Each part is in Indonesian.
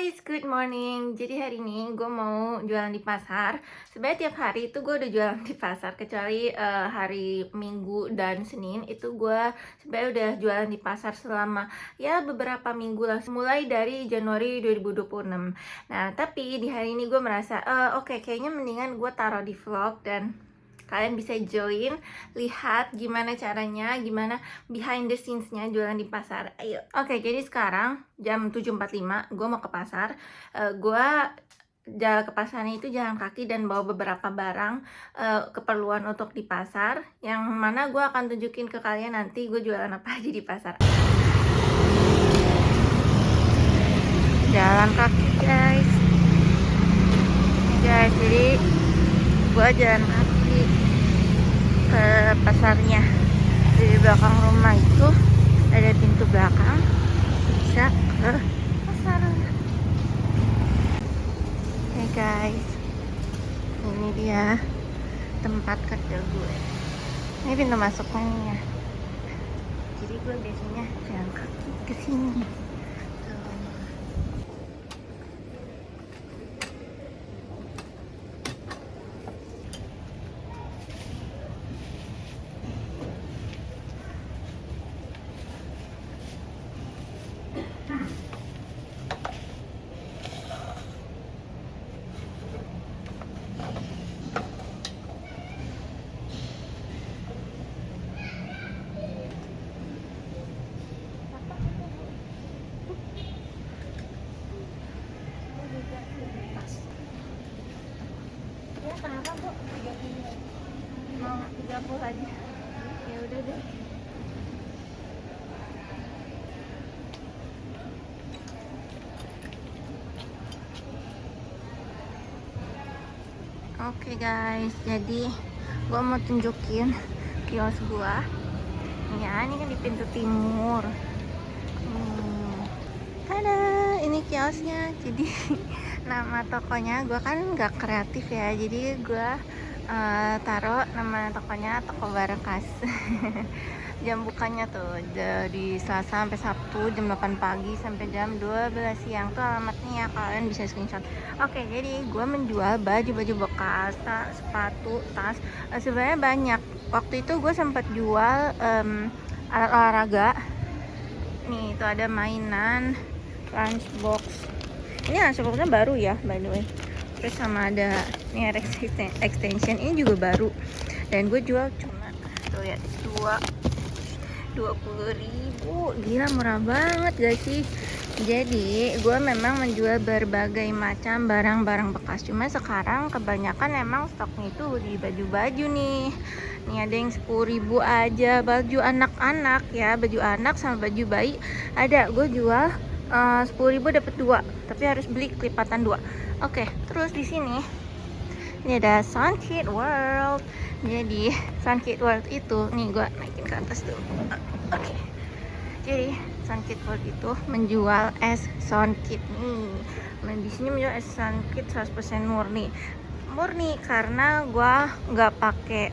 Guys, good morning. Jadi hari ini gue mau jualan di pasar. Sebenarnya tiap hari itu gue udah jualan di pasar, kecuali hari Minggu dan Senin itu gue sebenarnya udah jualan di pasar selama ya beberapa minggu lah, mulai dari Januari 2026. Nah, tapi di hari ini gue merasa oke, kayaknya mendingan gue taruh di vlog dan kalian bisa join, lihat gimana caranya, gimana behind the scenes-nya jualan di pasar. Ayo. Oke, jadi sekarang jam 7.45 gue mau ke pasar. Gue jalan ke pasarnya itu jalan kaki dan bawa beberapa barang keperluan untuk di pasar, yang mana gue akan tunjukin ke kalian nanti gue jualan apa aja di pasar. Jalan kaki guys. Guys, jadi gue jalan kaki ke pasarnya. Di belakang rumah itu ada pintu belakang, bisa ke pasar. Hey guys, ini dia tempat kerja gue. Ini pintu masuknya. Jadi gue biasanya jalan kaki ke sini. Ya kenapa bu? 30. Mau 30 aja. Ya udah deh. Oke guys, jadi gua mau tunjukin kios gua. Ya, ini kan di pintu timur. Tada, ini kiosnya. Jadi nama tokonya gua kan nggak kreatif ya, jadi gua taruh nama tokonya Toko Barang Khas. Jam bukanya tuh dari Selasa sampai Sabtu jam 8 pagi sampai jam 12 siang. Tuh alamatnya ya, kalian bisa screenshot. Oke, jadi gue menjual baju-baju bekas, sepatu, tas. Sebenarnya banyak. Waktu itu gue sempat jual alat olahraga. Nih, itu ada mainan lunchbox. Ini lunchboxnya baru ya, by the way. Terus sama ada nih extension, ini juga baru. Dan gue jual cuma tuh ya 20.000. Gila, murah banget gak sih? Jadi gue memang menjual berbagai macam barang-barang bekas. Cuma sekarang kebanyakan emang stoknya itu di baju-baju nih. Nih ada yang 10.000 aja. Baju anak-anak ya, baju anak sama baju bayi ada. Gue jual 10.000 dapat 2, tapi harus beli kelipatan 2. Oke, terus di sini ini ada Sunkit World. Jadi Sunkit World itu nih, gue naikin ke atas dulu. Oke. Jadi Sunkit World itu menjual es Sunkit nih. Nah, di sini menjual es Sunkit 100% murni. Murni karena gue nggak pakai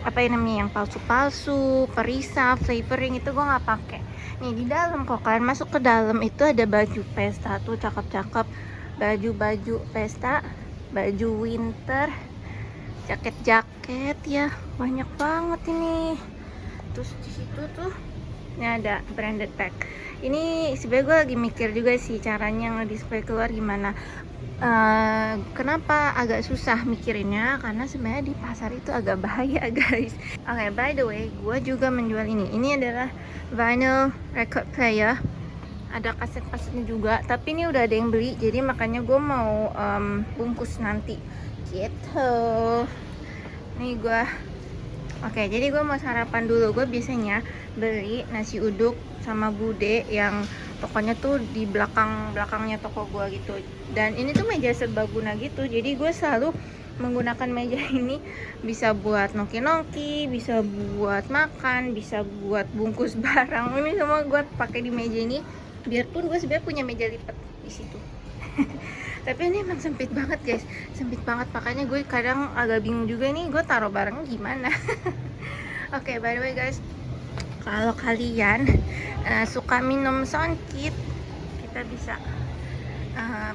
apa yang namanya yang palsu-palsu, perisa, flavoring, itu gue nggak pakai. Nih di dalam, kok kalian masuk ke dalam itu ada baju pesta tuh cakep-cakep, baju-baju pesta, baju winter, jaket-jaket ya, banyak banget ini. Terus di situ tuh ini ada branded tag. Ini sebenarnya gue lagi mikir juga sih caranya ngedisplay keluar gimana. Kenapa agak susah mikirinnya, karena sebenarnya di pasar itu agak bahaya guys. Oke, by the way, gue juga menjual ini. Ini adalah vinyl record player. Ada kaset-kasetnya juga, tapi ini udah ada yang beli, jadi makanya gue mau bungkus nanti gitu. Nih gue oke, jadi gue mau sarapan dulu. Gue biasanya beli nasi uduk sama bude yang pokoknya tuh di belakangnya toko gue gitu. Dan ini tuh meja serbaguna gitu, jadi gue selalu menggunakan meja ini. Bisa buat nongki-nongki, bisa buat makan, bisa buat bungkus barang. Ini semua gue pakai di meja ini. Biarpun gue sebenarnya punya meja lipat di situ. Tapi ini emang sempit banget guys, sempit banget, makanya gue kadang agak bingung juga nih gue taruh barangnya gimana. Oke, by the way guys, kalau kalian suka minum Sunkit, kita bisa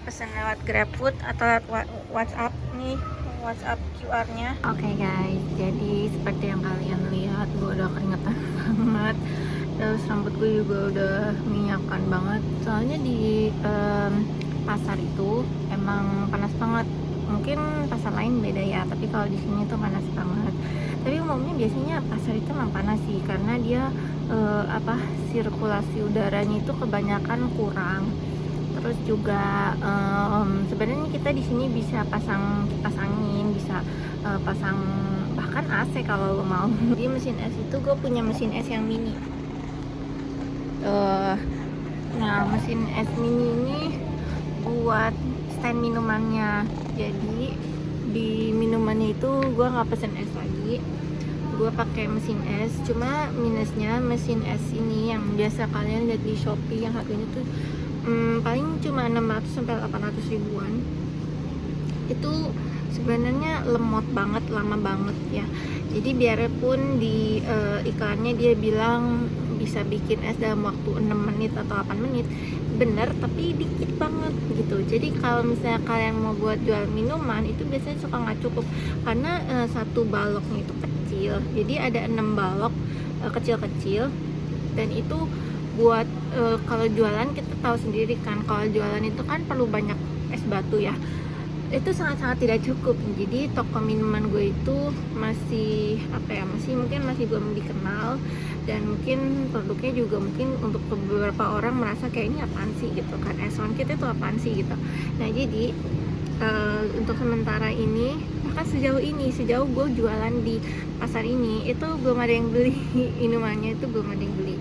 pesan lewat GrabFood atau lewat WhatsApp nih, WhatsApp QR-nya. Oke guys, jadi seperti yang kalian lihat, gue udah keringetan banget. Terus rambut gue juga udah minyakan banget. Soalnya di pasar itu emang panas banget. Mungkin pasar lain beda ya, tapi kalau di sini tuh panas banget. Tapi umumnya biasanya pasar itu emang panas sih, karena dia sirkulasi udaranya itu kebanyakan kurang. Terus juga sebenarnya kita di sini bisa pasang kipas angin, bisa pasang bahkan AC kalau lo mau. Di mesin es itu gue punya mesin es yang mini. Nah, mesin es mini ini buat stand minumannya. Jadi di minumannya itu gue nggak pesen es lagi, gue pakai mesin es. Cuma minusnya mesin es ini yang biasa kalian lihat di Shopee yang harganya tuh paling cuma 600 sampai 800 ribuan. Itu sebenarnya lemot banget, lama banget ya. Jadi biarpun di iklannya dia bilang bisa bikin es dalam waktu 6 menit atau 8 menit, bener, tapi dikit banget gitu. Jadi kalau misalnya kalian mau buat jual minuman, itu biasanya suka nggak cukup, karena satu baloknya itu kecil. Jadi ada 6 balok kecil-kecil, dan itu buat kalau jualan kita tahu sendiri kan, kalau jualan itu kan perlu banyak es batu ya. Itu sangat-sangat tidak cukup. Jadi toko minuman gue itu masih mungkin masih belum dikenal, dan mungkin produknya juga mungkin untuk beberapa orang merasa kayak ini apaan sih gitu kan, eson kita itu apaan sih gitu. Nah jadi untuk sementara ini, bahkan sejauh gue jualan di pasar ini, itu belum ada yang beli. Minumannya itu belum ada yang beli.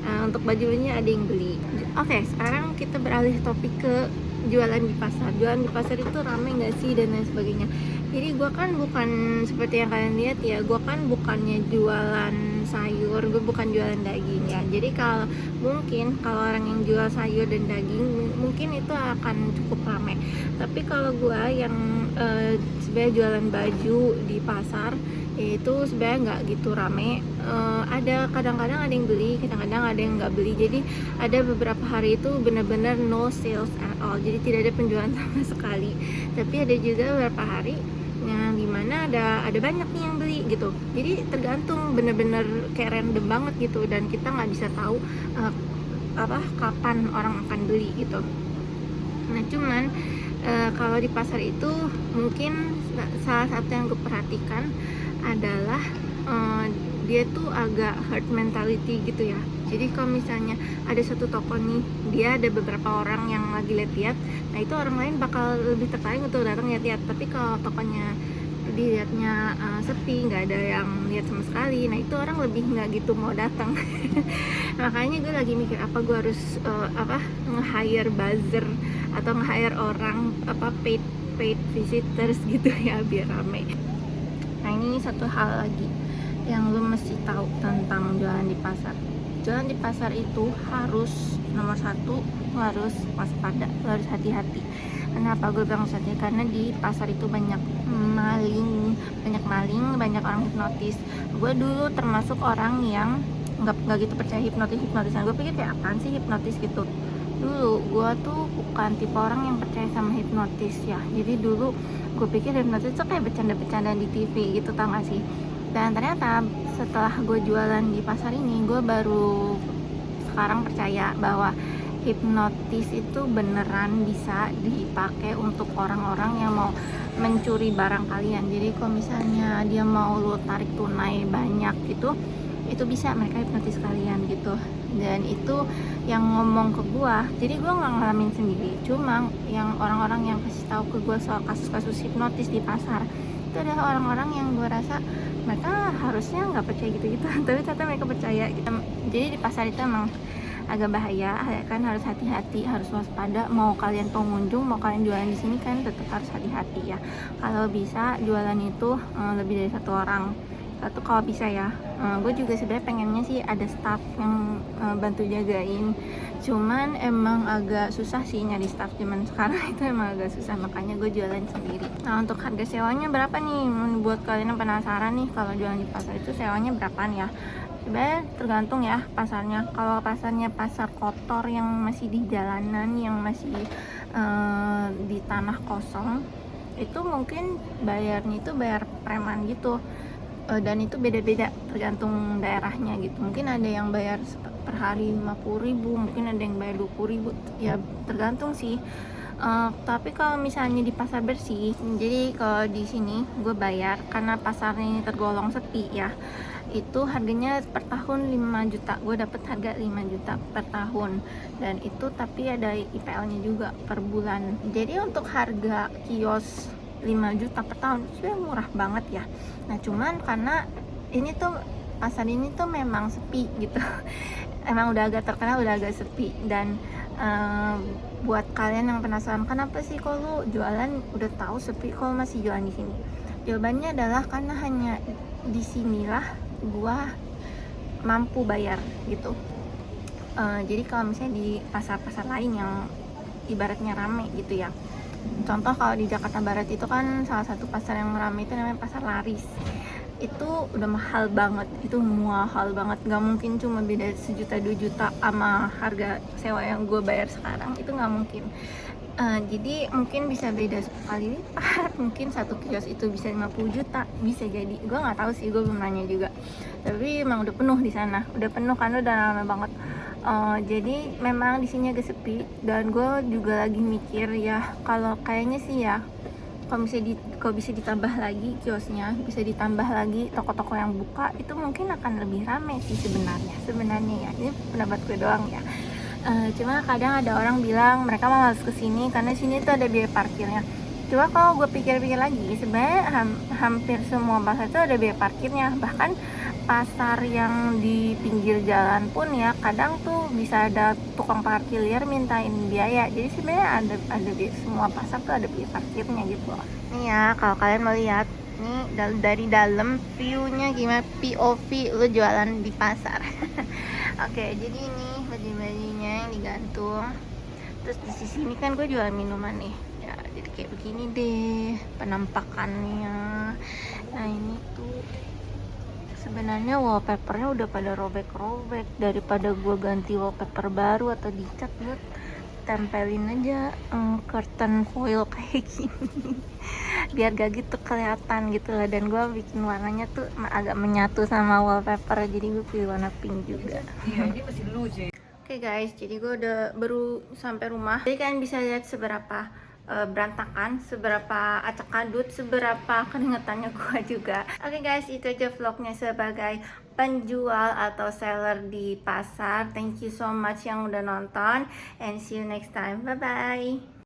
Untuk bajunya ada yang beli. Oke, sekarang kita beralih topik ke jualan di pasar. Jualan di pasar itu ramai nggak sih dan lain sebagainya. Jadi gue kan bukan seperti yang kalian lihat ya, gue kan bukannya jualan sayur, gue bukan jualan daging ya. Jadi kalau orang yang jual sayur dan daging mungkin itu akan cukup ramai. Tapi kalau gue yang sebenarnya jualan baju di pasar, itu sebenarnya nggak gitu rame. Ada kadang-kadang ada yang beli, kadang-kadang ada yang nggak beli. Jadi ada beberapa hari itu benar-benar no sales at all, jadi tidak ada penjualan sama sekali. Tapi ada juga beberapa hari yang dimana ada banyak nih yang beli gitu. Jadi tergantung, bener-bener kayak random banget gitu, dan kita nggak bisa tahu kapan orang akan beli gitu. Nah cuman kalau di pasar itu mungkin salah satu yang gue perhatikan adalah dia tuh agak herd mentality gitu ya. Jadi kalau misalnya ada satu toko nih, dia ada beberapa orang yang lagi lihat-lihat, nah itu orang lain bakal lebih tertarik untuk datang lihat-lihat. Tapi kalau tokonya dilihatnya sepi, nggak ada yang lihat sama sekali, nah itu orang lebih nggak gitu mau datang. Makanya gue lagi mikir apa gue harus nge-hire buzzer atau nge-hire orang paid visitors gitu ya, biar rame. Nah ini satu hal lagi yang lo mesti tahu tentang jualan di pasar. Jualan di pasar itu harus, nomor satu, lo harus waspada, lo harus hati-hati. Kenapa gue bilang hati-hati? Karena di pasar itu banyak maling, banyak orang hipnotis. Gue dulu termasuk orang yang nggak gitu percaya hipnotisan. Gue pikir kayak apaan sih hipnotis gitu. Dulu gue tuh bukan tipe orang yang percaya sama hipnotis ya. Jadi dulu gue pikir hipnotis itu kayak bercanda-bercanda di TV gitu, tau gak sih? Dan ternyata setelah gue jualan di pasar ini, gue baru sekarang percaya bahwa hipnotis itu beneran bisa dipakai untuk orang-orang yang mau mencuri barang kalian. Jadi kalau misalnya dia mau lo tarik tunai banyak gitu, itu bisa mereka hipnotis kalian gitu. Dan itu yang ngomong ke gua, jadi gua nggak ngalamin sendiri, cuma yang orang-orang yang kasih tahu ke gua soal kasus-kasus hipnotis di pasar itu adalah orang-orang yang gua rasa mereka harusnya nggak percaya gitu-gitu, tapi ternyata mereka percaya gitu. Jadi di pasar itu emang agak bahaya kan, harus hati-hati, harus waspada. Mau kalian pengunjung, mau kalian jualan di sini kan tetap harus hati-hati ya. Kalau bisa jualan itu lebih dari satu orang, satu kalau bisa ya. Gue juga sebenarnya pengennya sih ada staff yang bantu jagain, cuman emang agak susah sih nyari staff zaman sekarang. Itu emang agak susah, makanya gue jualan sendiri. Nah untuk harga sewanya berapa nih, buat kalian yang penasaran nih, kalau jualan di pasar itu sewanya berapaan ya? Sebenarnya tergantung ya pasarnya. Kalau pasarnya pasar kotor yang masih di jalanan, yang masih di tanah kosong itu mungkin bayarnya itu bayar preman gitu. Dan itu beda-beda tergantung daerahnya gitu. Mungkin ada yang bayar per hari 50.000, mungkin ada yang bayar 20.000, ya tergantung sih. Tapi kalau misalnya di pasar bersih, jadi kalau di sini gue bayar karena pasarnya ini tergolong sepi ya, itu harganya per tahun 5 juta. Gue dapet harga 5 juta per tahun, dan itu tapi ada IPL-nya juga per bulan. Jadi untuk harga kios 5 juta per tahun sudah murah banget ya. Nah cuman karena ini tuh pasar ini tuh memang sepi gitu. Emang udah agak terkenal, udah agak sepi. Dan buat kalian yang penasaran kenapa sih kok lu jualan udah tahu sepi kok masih jualan di sini, jawabannya adalah karena hanya di sinilah gua mampu bayar gitu. Jadi kalau misalnya di pasar-pasar lain yang ibaratnya rame gitu ya, contoh kalau di Jakarta Barat itu kan salah satu pasar yang rame itu namanya pasar Laris, itu udah mahal banget, itu mahal banget, nggak mungkin cuma beda 1 juta 2 juta sama harga sewa yang gue bayar sekarang, itu nggak mungkin. Jadi mungkin bisa beda 10 kali lipat, mungkin satu kios itu bisa 50 juta, bisa jadi, gue nggak tahu sih, gue belum nanya juga, tapi emang udah penuh di sana, udah penuh karena udah lama banget. Jadi memang di sini agak sepi, dan gue juga lagi mikir ya kalau kayaknya sih ya, kalau bisa ditambah lagi kiosnya, bisa ditambah lagi toko-toko yang buka, itu mungkin akan lebih ramai sih sebenarnya ya, ini pendapat gue doang ya. Cuma kadang ada orang bilang mereka malas kesini karena sini tuh ada biaya parkirnya. Cuma kalau gue pikir-pikir lagi, sebenarnya hampir semua pasar itu ada biaya parkirnya. Bahkan pasar yang di pinggir jalan pun ya kadang tuh bisa ada tukang parkir liar mintain biaya. Jadi sebenarnya ada semua pasar tuh ada biaya parkirnya gitu loh. Nih ya, kalau kalian mau lihat nih dari dalam view-nya gimana, POV lu jualan di pasar. Oke, jadi ini baju-bajunya yang digantung. Terus di sisi ini kan gue jual minuman nih. Ya, jadi kayak begini deh penampakannya. Nah, ini tuh sebenarnya wallpapernya udah pada robek-robek. Daripada gue ganti wallpaper baru atau dicat, gue tempelin aja curtain foil kayak gini. Biar gak gitu kelihatan gitu lah, dan gue bikin warnanya tuh agak menyatu sama wallpaper, jadi gue pilih warna pink juga. Oke guys, jadi gue baru sampai rumah. Jadi kalian bisa lihat seberapa berantakan, seberapa acak adut, seberapa keringetannya gue juga. Oke guys, itu aja vlognya sebagai penjual atau seller di pasar. Thank you so much yang udah nonton, and see you next time. Bye bye.